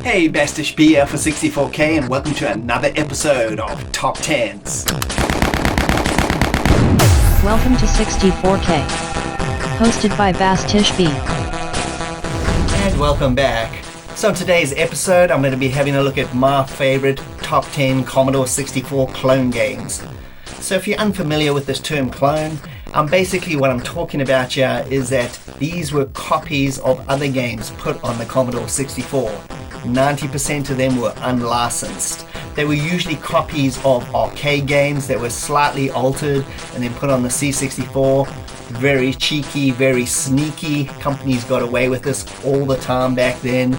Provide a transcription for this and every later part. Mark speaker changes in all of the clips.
Speaker 1: Hey, Bastich B here for 64K and welcome to another episode of Top 10s.
Speaker 2: Welcome to 64K, hosted by Bastich B.
Speaker 1: And welcome back. So in today's episode, I'm going to be having a look at my favorite top 10 Commodore 64 clone games. So if you're unfamiliar with this term clone, basically what I'm talking about here is that these were copies of other games put on the Commodore 64. 90% of them were unlicensed. They were usually copies of arcade games that were slightly altered and then put on the C64. Very cheeky, very sneaky. Companies got away with this all the time back then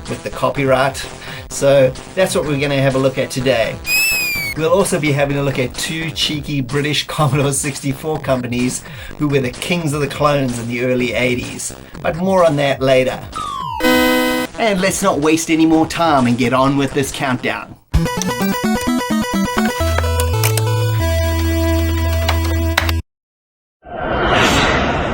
Speaker 1: with the copyright. So that's what we're going to have a look at today. We'll also be having a look at two cheeky British Commodore 64 companies who were the kings of the clones in the early 80s. But more on that later. And let's not waste any more time and get on with this countdown.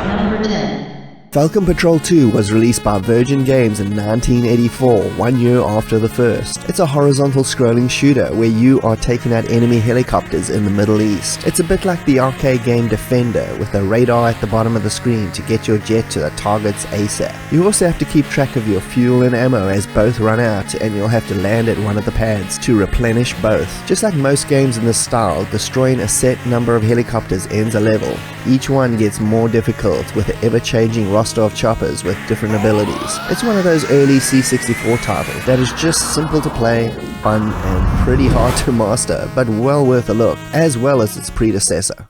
Speaker 2: Number 10.
Speaker 3: Falcon Patrol 2 was released by Virgin Games in 1984, 1 year after the first. It's a horizontal scrolling shooter where you are taking out enemy helicopters in the Middle East. It's a bit like the arcade game Defender, with a radar at the bottom of the screen to get your jet to the targets ASAP. You also have to keep track of your fuel and ammo as both run out, and you'll have to land at one of the pads to replenish both. Just like most games in this style, destroying a set number of helicopters ends a level. Each one gets more difficult with the ever-changing roster of choppers with different abilities. It's one of those early C64 titles that is just simple to play, fun, and pretty hard to master, but well worth a look, as well as its predecessor.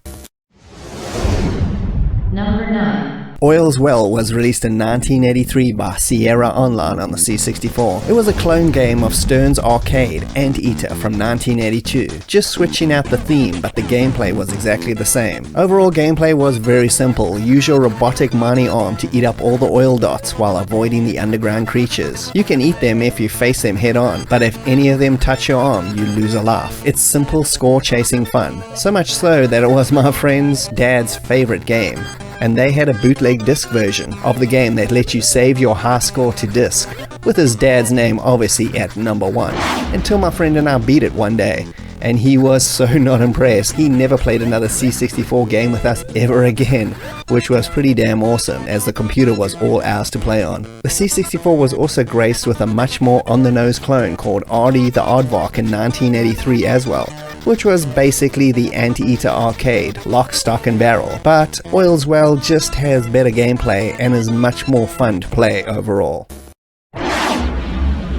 Speaker 2: Number 9.
Speaker 3: Oil's Well was released in 1983 by Sierra Online on the C64. It was a clone game of Stern's arcade, Anteater, from 1982, just switching out the theme, but the gameplay was exactly the same. Overall gameplay was very simple. Use your robotic mining arm to eat up all the oil dots while avoiding the underground creatures. You can eat them if you face them head on, but if any of them touch your arm, you lose a life. It's simple score chasing fun. So much so that it was my friend's dad's favorite game. And they had a bootleg disc version of the game that let you save your high score to disc, with his dad's name obviously at number 1, until my friend and I beat it one day, and he was so not impressed. He never played another C64 game with us ever again, which was pretty damn awesome, as the computer was all ours to play on. The C64 was also graced with a much more on-the-nose clone called Artie the Aardvark in 1983 as well, which was basically the Anteater arcade, lock, stock and barrel. But Oil's Well just has better gameplay and is much more fun to play overall.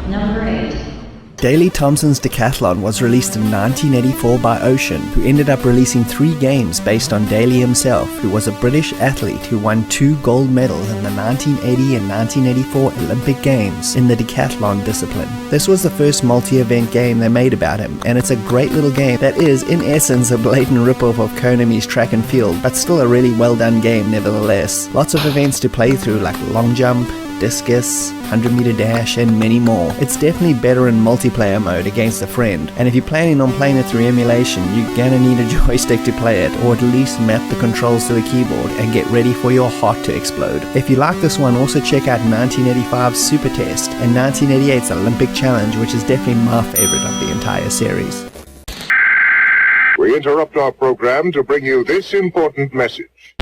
Speaker 2: Number 8.
Speaker 3: Daley Thompson's Decathlon was released in 1984 by Ocean, who ended up releasing 3 games based on Daley himself, who was a British athlete who won 2 gold medals in the 1980 and 1984 Olympic Games in the decathlon discipline. This was the first multi-event game they made about him, and it's a great little game that is, in essence, a blatant ripoff of Konami's track and field, but still a really well done game nevertheless. Lots of events to play through like long jump, discus, 100-meter dash, and many more. It's definitely better in multiplayer mode against a friend, and if you're planning on playing it through emulation, you're gonna need a joystick to play it, or at least map the controls to the keyboard and get ready for your heart to explode. If you like this one, also check out 1985's Super Test and 1988's Olympic Challenge, which is definitely my favorite of the entire series.
Speaker 4: We interrupt our program to bring you this important message.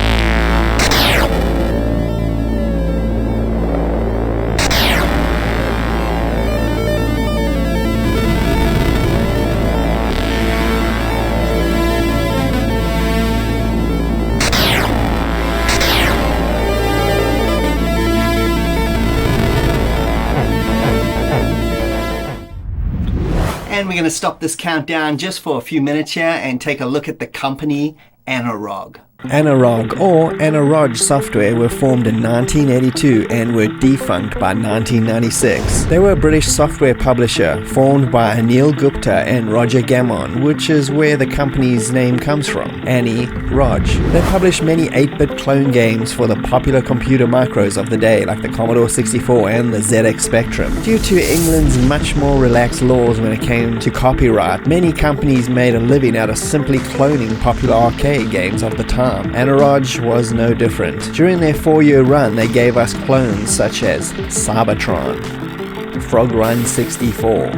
Speaker 1: And we're going to stop this countdown just for a few minutes here and take a look at the company Ana-Raj.
Speaker 3: Anirog or Ana-Raj Software were formed in 1982 and were defunct by 1996. They were a British software publisher formed by Anil Gupta and Roger Gammon, which is where the company's name comes from, Ani-Raj. They published many 8-bit clone games for the popular computer micros of the day, like the Commodore 64 and the ZX Spectrum. Due to England's much more relaxed laws when it came to copyright, many companies made a living out of simply cloning popular arcade games of the time. charm. Ana-Raj was no different. During their 4-year run, they gave us clones such as Cybertron, Frog Run 64,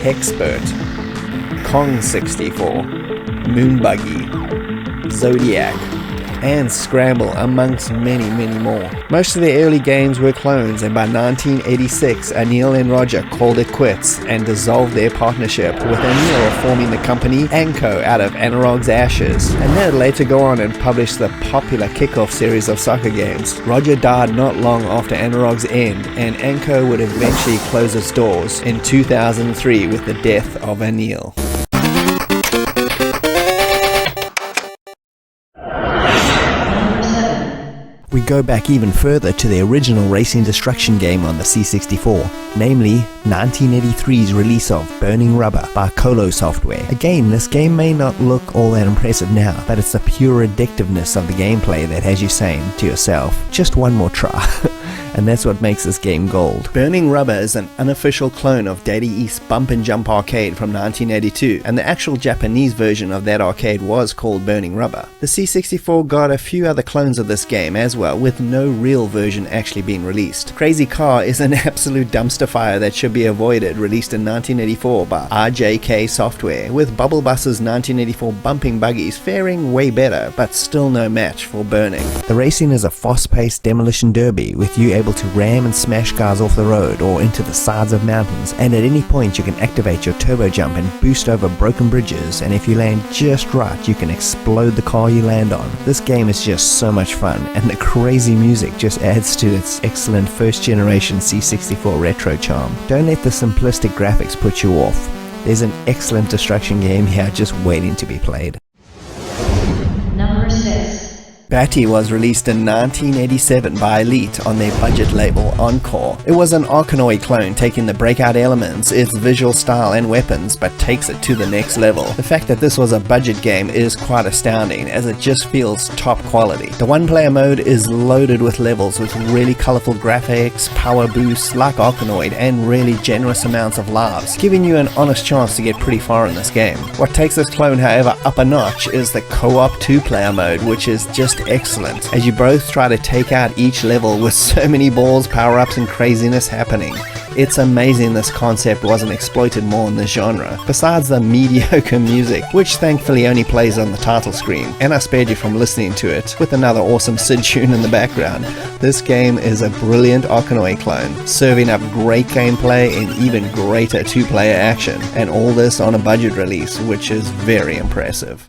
Speaker 3: Hexpert, Kong 64, Moonbuggy, Zodiac, and Scramble, amongst many, many more. Most of their early games were clones, and by 1986, Anil and Roger called it quits and dissolved their partnership, with Anil forming the company Anko out of Anirog's ashes, and they'd later go on and publish the popular Kickoff series of soccer games. Roger died not long after Anirog's end, and Anko would eventually close its doors in 2003 with the death of Anil. We go back even further to the original racing destruction game on the C64, namely 1983's release of Burning Rubber by Colo Software. Again, this game may not look all that impressive now, but it's the pure addictiveness of the gameplay that has you saying to yourself, just one more try. And that's what makes this game gold. Burning Rubber is an unofficial clone of Daley East Bump and Jump arcade from 1982, and the actual Japanese version of that arcade was called Burning Rubber. The C64 got a few other clones of this game as well, with no real version actually being released. Crazy Car is an absolute dumpster fire that should be avoided, released in 1984 by RJK Software, with Bubble Bus's 1984 bumping buggies faring way better, but still no match for Burning. The racing is a fast-paced demolition derby, with you able to ram and smash cars off the road or into the sides of mountains, and at any point you can activate your turbo jump and boost over broken bridges, and if you land just right you can explode the car you land on. This game is just so much fun, and the crazy music just adds to its excellent first generation C64 retro charm. Don't let the simplistic graphics put you off. There's an excellent destruction game here just waiting to be played.
Speaker 2: Number 6.
Speaker 3: Batty was released in 1987 by Elite on their budget label Encore. It was an Arkanoid clone taking the breakout elements, its visual style and weapons, but takes it to the next level. The fact that this was a budget game is quite astounding, as it just feels top quality. The one-player mode is loaded with levels with really colorful graphics, power boosts like Arkanoid, and really generous amounts of lives, giving you an honest chance to get pretty far in this game. What takes this clone, however, up a notch is the co-op 2-player mode, which is just excellent, as you both try to take out each level with so many balls, power-ups and craziness happening. It's amazing this concept wasn't exploited more in this genre, besides the mediocre music, which thankfully only plays on the title screen, and I spared you from listening to it with another awesome Sid tune in the background. This game is a brilliant Arkanoid clone, serving up great gameplay and even greater 2-player action, and all this on a budget release, which is very impressive.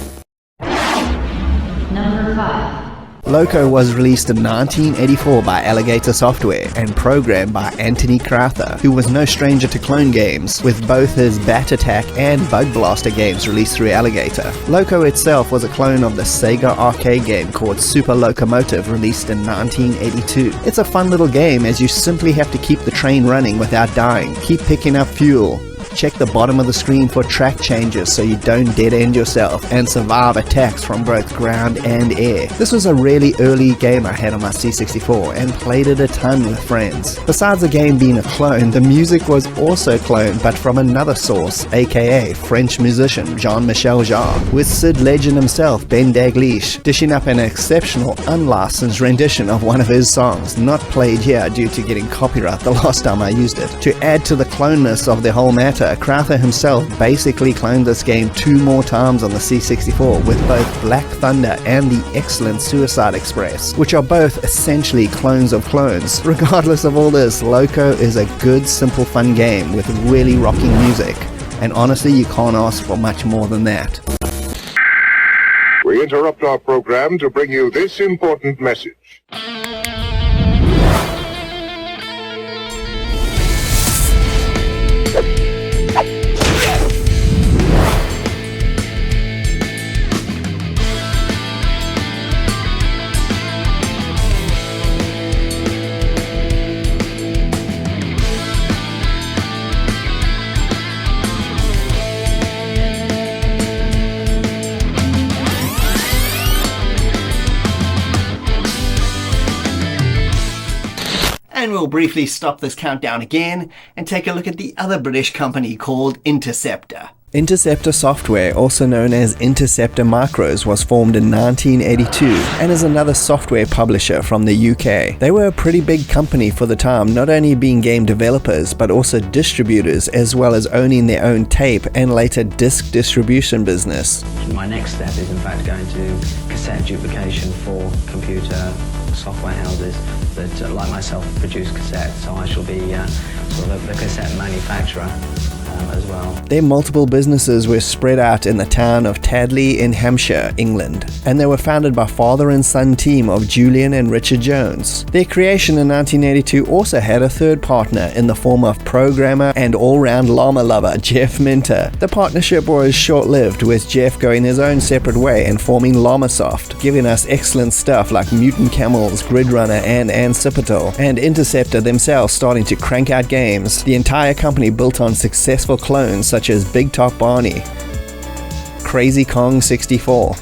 Speaker 2: Number 5.
Speaker 3: Loco was released in 1984 by Alligator Software and programmed by Anthony Crowther, who was no stranger to clone games, with both his Bat Attack and Bug Blaster games released through Alligator. Loco itself was a clone of the Sega arcade game called Super Locomotive, released in 1982. It's a fun little game, as you simply have to keep the train running without dying, keep picking up fuel, check the bottom of the screen for track changes so you don't dead end yourself, and survive attacks from both ground and air. This was a really early game I had on my C64 and played it a ton with friends. Besides the game being a clone, the music was also cloned, but from another source, aka French musician Jean-Michel Jarre, with Sid legend himself Ben Daglish dishing up an exceptional unlicensed rendition of one of his songs, not played here due to getting copyright the last time I used it. To add to the cloneness of the whole matter, Crowther himself basically cloned this game 2 more times on the C64, with both Black Thunder and the excellent Suicide Express, which are both essentially clones of clones. Regardless of all this, Loco is a good, simple, fun game with really rocking music, and honestly you can't ask for much more than that.
Speaker 4: We interrupt our program to bring you this important message.
Speaker 1: And we'll briefly stop this countdown again and take a look at the other British company called Interceptor.
Speaker 3: Interceptor Software, also known as Interceptor Micros, was formed in 1982 and is another software publisher from the UK. They were a pretty big company for the time, not only being game developers but also distributors, as well as owning their own tape and later disc distribution business.
Speaker 5: My next step is in fact going to cassette duplication for computer software houses that, like myself, produce cassettes, so I shall be sort of the cassette manufacturer as well.
Speaker 3: Their multiple businesses were spread out in the town of Tadley in Hampshire, England, and they were founded by father and son team of Julian and Richard Jones. Their creation in 1982 also had a third partner in the form of programmer and all-round llama lover Jeff Minter. The partnership was short-lived, with Jeff going his own separate way and forming Llamasoft, giving us excellent stuff like Mutant Camels, Grid Runner and Ancipital, and Interceptor themselves starting to crank out games. The entire company built on successful clones such as Big Top Barney, Crazy Kong 64,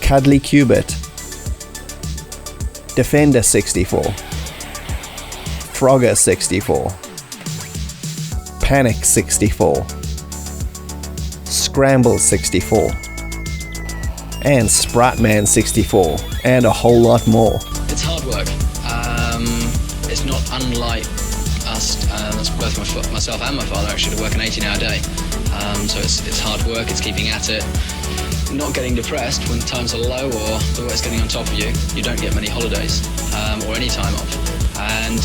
Speaker 3: Cuddly Cubit, Defender 64, Frogger 64, Panic 64, Scramble 64, and Spratman 64, and a whole lot more.
Speaker 6: It's hard work. It's not unlike us, that's both myself and my father actually, to work an 18-hour day. So it's hard work, it's keeping at it, not getting depressed when times are low or the work's getting on top of you. You don't get many holidays or any time off, and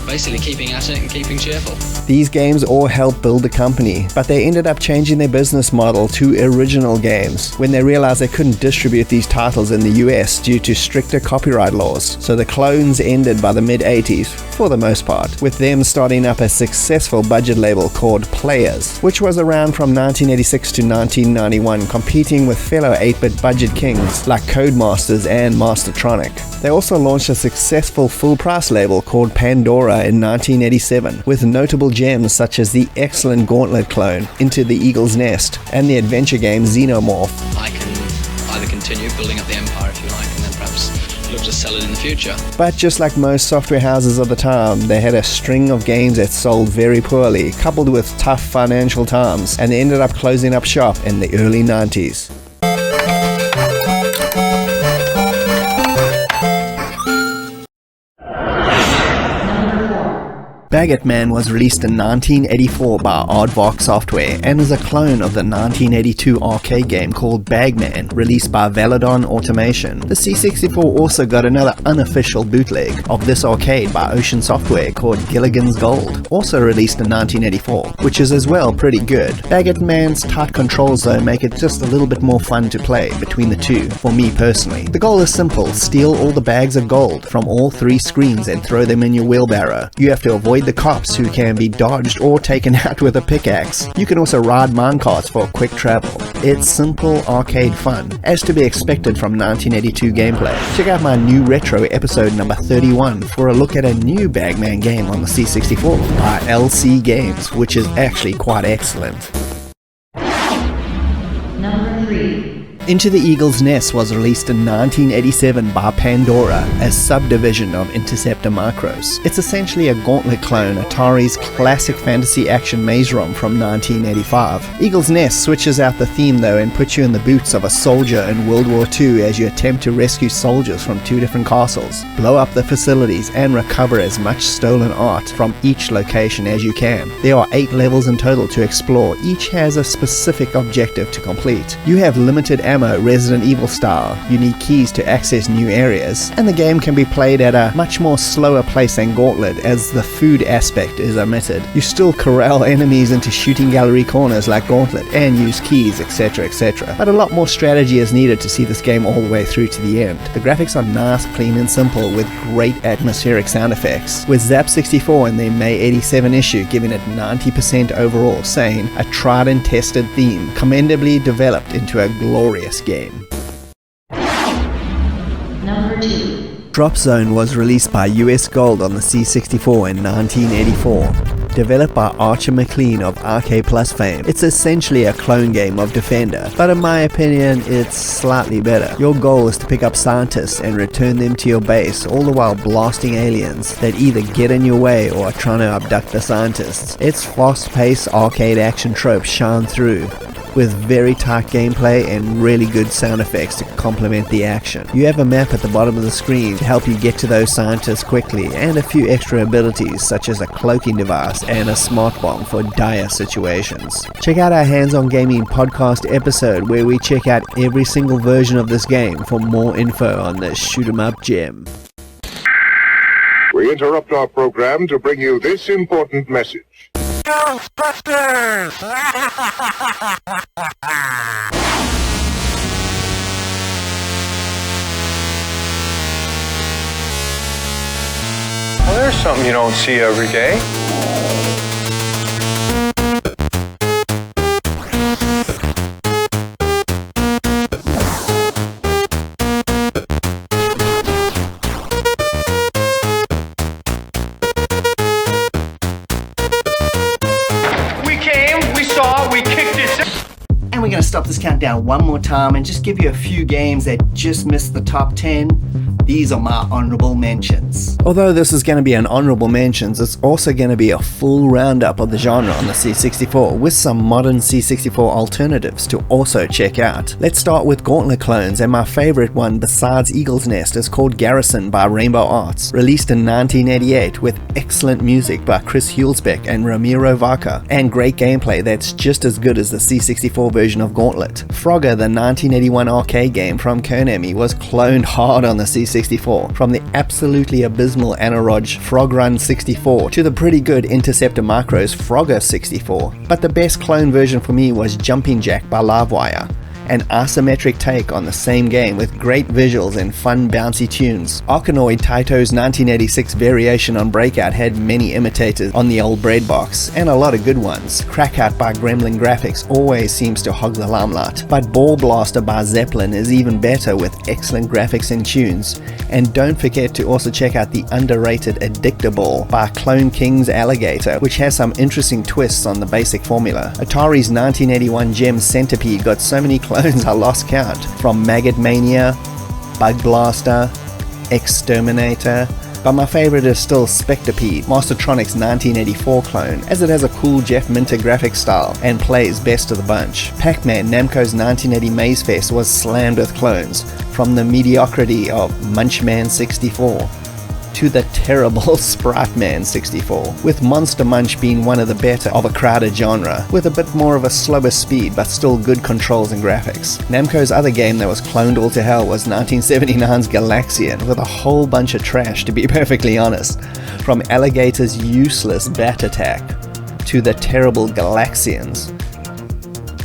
Speaker 6: basically keeping at it and keeping cheerful.
Speaker 3: These games all helped build the company, but they ended up changing their business model to original games when they realized they couldn't distribute these titles in the US due to stricter copyright laws. So the clones ended by the mid-80s, for the most part, with them starting up a successful budget label called Players, which was around from 1986 to 1991, competing with fellow 8-bit budget kings like Codemasters and Mastertronic. They also launched a successful full-price label called Pandora in 1987, with notable gems such as the excellent Gauntlet clone, Into the Eagle's Nest, and the adventure game Xenomorph.
Speaker 6: I can either continue building up the empire, if you like, and then perhaps look to sell it in the future.
Speaker 3: But just like most software houses of the time, they had a string of games that sold very poorly, coupled with tough financial times, and they ended up closing up shop in the early 90s. Bagman was released in 1984 by Aardvark Software and is a clone of the 1982 arcade game called Bagman, released by Veladon Automation. The C64 also got another unofficial bootleg of this arcade by Ocean Software called Gilligan's Gold, also released in 1984, which is as well pretty good. Bagman's tight controls though make it just a little bit more fun to play between the two, for me personally. The goal is simple: steal all the bags of gold from all three screens and throw them in your wheelbarrow. You have to avoid the cops, who can be dodged or taken out with a pickaxe. You can also ride minecarts for quick travel. It's simple arcade fun, as to be expected from 1982 gameplay. Check out my new retro episode number 31 for a look at a new Bagman game on the C64 by LC Games, which is actually quite excellent.
Speaker 2: Number 3.
Speaker 3: Into the Eagle's Nest was released in 1987 by Pandora, a subdivision of Interceptor Micros. It's essentially a Gauntlet clone, Atari's classic fantasy action maze ROM from 1985. Eagle's Nest switches out the theme though and puts you in the boots of a soldier in World War II as you attempt to rescue soldiers from two different castles, blow up the facilities, and recover as much stolen art from each location as you can. There are 8 levels in total to explore. Each has a specific objective to complete. You have limited ammo, Resident Evil style. You need keys to access new areas, and the game can be played at a much more slower pace than Gauntlet, as the food aspect is omitted. You still corral enemies into shooting gallery corners like Gauntlet and use keys, etc, etc. But a lot more strategy is needed to see this game all the way through to the end. The graphics are nice, clean and simple, with great atmospheric sound effects, with Zap 64 in their May 87 issue giving it 90% overall, saying a tried and tested theme, commendably developed into a glorious game.
Speaker 2: Number 2.
Speaker 3: Drop Zone was released by US Gold on the C64 in 1984. Developed by Archer McLean of RK Plus fame, it's essentially a clone game of Defender, but in my opinion, it's slightly better. Your goal is to pick up scientists and return them to your base, all the while blasting aliens that either get in your way or are trying to abduct the scientists. Its fast-paced arcade action tropes shine through, with very tight gameplay and really good sound effects to complement the action. You have a map at the bottom of the screen to help you get to those scientists quickly, and a few extra abilities such as a cloaking device and a smart bomb for dire situations. Check out our Hands-On Gaming podcast episode where we check out every single version of this game for more info on this shoot-'em-up gem.
Speaker 4: We interrupt our program to bring you this important message.
Speaker 7: Ghostbusters!
Speaker 8: Well, there's something you don't see every day.
Speaker 1: And we're going to stop this countdown one more time and just give you a few games that just missed the top 10. These are my honorable mentions.
Speaker 3: Although this is going to be an honorable mentions, it's also going to be a full roundup of the genre on the C64 with some modern C64 alternatives to also check out. Let's start with Gauntlet clones, and my favorite one besides Eagle's Nest is called Garrison by Rainbow Arts, released in 1988 with excellent music by Chris Hulsbeck and Ramiro Vaca, and great gameplay that's just as good as the C64 version of Gauntlet. Frogger, the 1981 arcade game from Konami, was cloned hard on the C64, from the absolutely abysmal Ana-Raj Frog Run 64 to the pretty good Interceptor Micros Frogger 64. But the best clone version for me was Jumping Jack by Livewire, an isometric take on the same game with great visuals and fun bouncy tunes. Arkanoid Taito's 1986 variation on Breakout had many imitators on the old breadbox, and a lot of good ones. Crackout by Gremlin Graphics always seems to hog the limelight, but Ball Blaster by Zeppelin is even better with excellent graphics and tunes. And don't forget to also check out the underrated Addictable by Clone King's Alligator, which has some interesting twists on the basic formula. Atari's 1981 gem Centipede got so many clones I lost count, from Maggot Mania, Bug Blaster, Exterminator, but my favorite is still Spectropede, Mastertronic's 1984 clone, as it has a cool Jeff Minter graphic style and plays best of the bunch. Pac-Man, Namco's 1980 Maze Fest, was slammed with clones, from the mediocrity of Munchman 64 to the terrible Sprite Man 64, with Monster Munch being one of the better of a crowded genre, with a bit more of a slower speed but still good controls and graphics. Namco's other game that was cloned all to hell was 1979's Galaxian, with a whole bunch of trash to be perfectly honest, from Alligator's useless Bat Attack to the terrible Galaxians,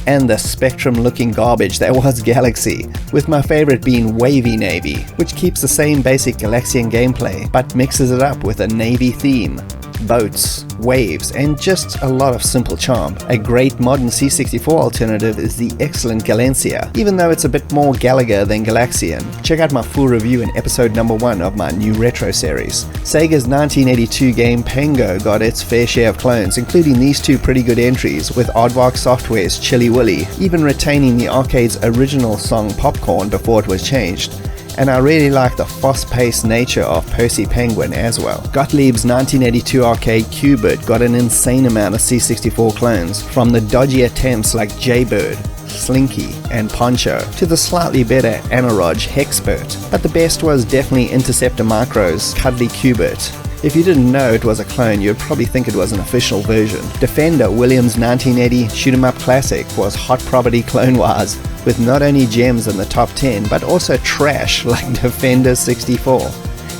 Speaker 3: and the Spectrum-looking garbage that was Galaxy, with my favorite being Wavy Navy, which keeps the same basic Galaxian gameplay, but mixes it up with a Navy theme, boats, waves, and just a lot of simple charm. A great modern C64 alternative is the excellent Galencia, even though it's a bit more Gallagher than Galaxian. Check out my full review in episode number 1 of my new retro series. Sega's 1982 game Pengo got its fair share of clones, including these two pretty good entries, with Aardvark Software's Chilly Willy, even retaining the arcade's original song Popcorn before it was changed. And I really like the fast-paced nature of Percy Penguin as well. Gottlieb's 1982 arcade Q-Bit got an insane amount of C64 clones, from the dodgy attempts like Jaybird, Slinky, and Poncho, to the slightly better Ana-Raj Hexpert. But the best was definitely Interceptor Micros' Cuddly Q-Bit. If you didn't know it was a clone, you'd probably think it was an official version. Defender, Williams' 1980 shoot-'em-up classic, was hot property clone-wise, with not only gems in the top 10, but also trash like Defender 64,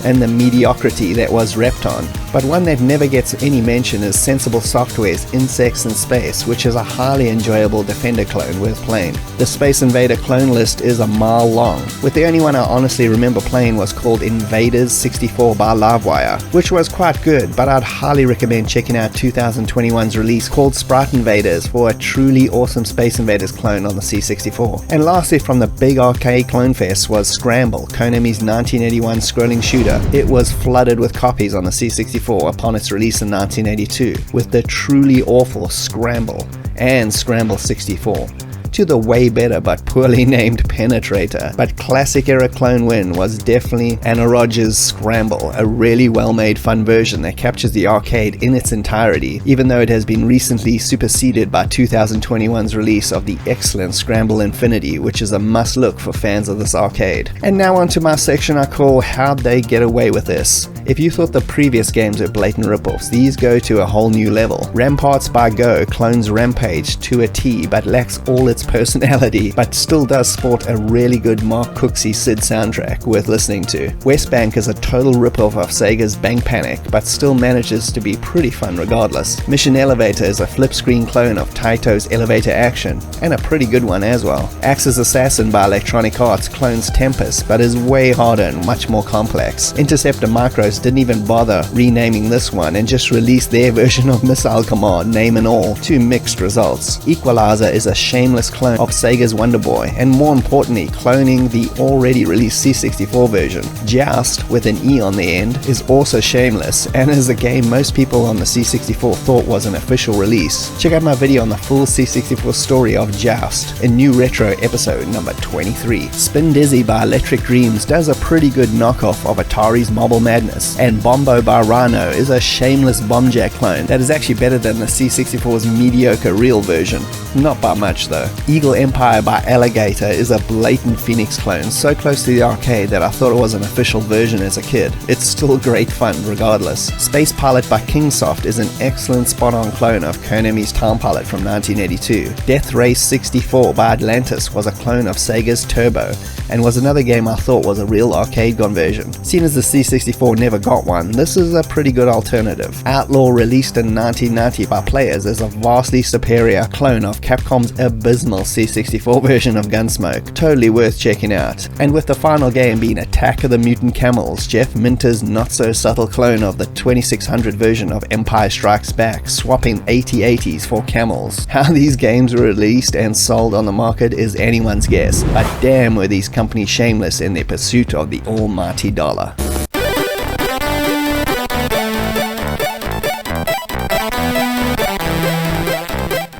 Speaker 3: and the mediocrity that was Repton. But one that never gets any mention is Sensible Software's Insects in Space, which is a highly enjoyable Defender clone worth playing. The Space Invader clone list is a mile long, with the only one I honestly remember playing was called Invaders 64 by Livewire, which was quite good, but I'd highly recommend checking out 2021's release called Sprite Invaders for a truly awesome Space Invaders clone on the C64. And lastly, from the big arcade clone fest was Scramble, Konami's 1981 scrolling shooter. It was flooded with copies on the C64 C64 upon its release in 1982 with the truly awful Scramble and Scramble 64. To the way better but poorly named Penetrator. But classic era clone win was definitely Ana-Raj's Scramble, a really well made fun version that captures the arcade in its entirety, even though it has been recently superseded by 2021's release of the excellent Scramble Infinity, which is a must look for fans of this arcade. And now onto my section I call How'd They Get Away With This? If you thought the previous games were blatant ripoffs, these go to a whole new level. Ramparts by Go clones Rampage to a T but lacks all its personality, but still does sport a really good Mark Cooksey Sid soundtrack worth listening to. West Bank is a total ripoff of Sega's Bank Panic, but still manages to be pretty fun regardless. Mission Elevator is a flip screen clone of Taito's Elevator Action, and a pretty good one as well. Axis Assassin by Electronic Arts clones Tempest, but is way harder and much more complex. Interceptor Micros didn't even bother renaming this one and just released their version of Missile Command, name and all, to mixed results. Equalizer is a shameless clone of Sega's Wonder Boy, and more importantly, cloning the already released C64 version. Joust, with an E on the end, is also shameless, and is a game most people on the C64 thought was an official release. Check out my video on the full C64 story of Joust in New Retro episode number 23. Spin Dizzy by Electric Dreams does a pretty good knockoff of Atari's Marble Madness, and Bombo by Rhino is a shameless Bomb Jack clone that is actually better than the C64's mediocre real version. Not by much though. Eagle Empire by Alligator is a blatant Phoenix clone, so close to the arcade that I thought it was an official version as a kid. It's still great fun regardless. Space Pilot by Kingsoft is an excellent spot-on clone of Konami's Time Pilot from 1982. Death Race 64 by Atlantis was a clone of Sega's Turbo, and was another game I thought was a real arcade conversion. Seeing as the C64 never got one, this is a pretty good alternative. Outlaw, released in 1990 by Players, is a vastly superior clone of Capcom's abysmal C64 version of Gunsmoke. Totally worth checking out. And with the final game being Attack of the Mutant Camels, Jeff Minter's not-so-subtle clone of the 2600 version of Empire Strikes Back, swapping 8080s for camels. How these games were released and sold on the market is anyone's guess, but damn were these companies shameless in their pursuit of the almighty dollar.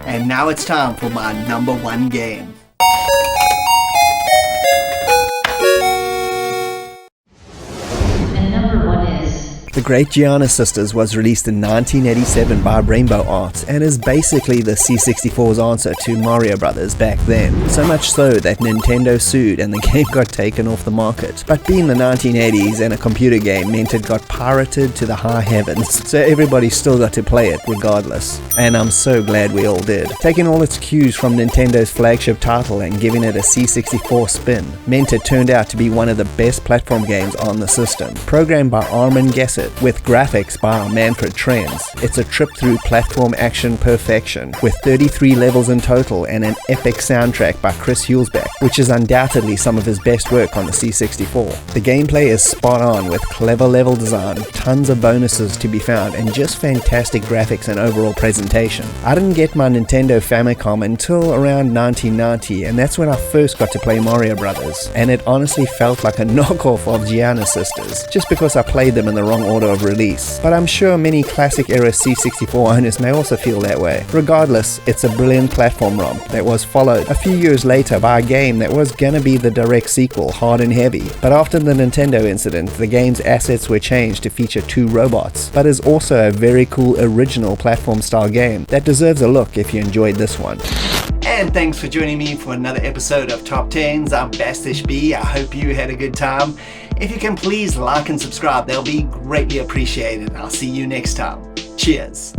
Speaker 1: And now it's time for my number one game.
Speaker 2: And number one is...
Speaker 3: The Great Giana Sisters was released in 1987 by Rainbow Arts and is basically the C64's answer to Mario Brothers back then. So much so that Nintendo sued and the game got taken off the market. But being the 1980s and a computer game meant it got pirated to the high heavens, so everybody still got to play it regardless. And I'm so glad we all did. Taking all its cues from Nintendo's flagship title and giving it a C64 spin meant it turned out to be one of the best platform games on the system. Programmed by Armin Gessert, with graphics by Manfred Trenz. It's a trip through platform action perfection, with 33 levels in total and an epic soundtrack by Chris Hulsbeck, which is undoubtedly some of his best work on the C64. The gameplay is spot on with clever level design, tons of bonuses to be found, and just fantastic graphics and overall presentation. I didn't get my Nintendo Famicom until around 1990, and that's when I first got to play Mario Brothers, and it honestly felt like a knockoff of Giana Sisters, just because I played them in the wrong order of release. But I'm sure many classic era C64 owners may also feel that way. Regardless, it's a brilliant platform romp that was followed a few years later by a game that was gonna be the direct sequel, Hard and Heavy. But after the Nintendo incident, the game's assets were changed to feature 2 robots, but is also a very cool original platform style game that deserves a look if you enjoyed this one.
Speaker 1: And thanks for joining me for another episode of Top 10s. I'm Bastich B. I hope you had a good time. If you can, please like and subscribe. They'll be greatly appreciated. I'll see you next time. Cheers.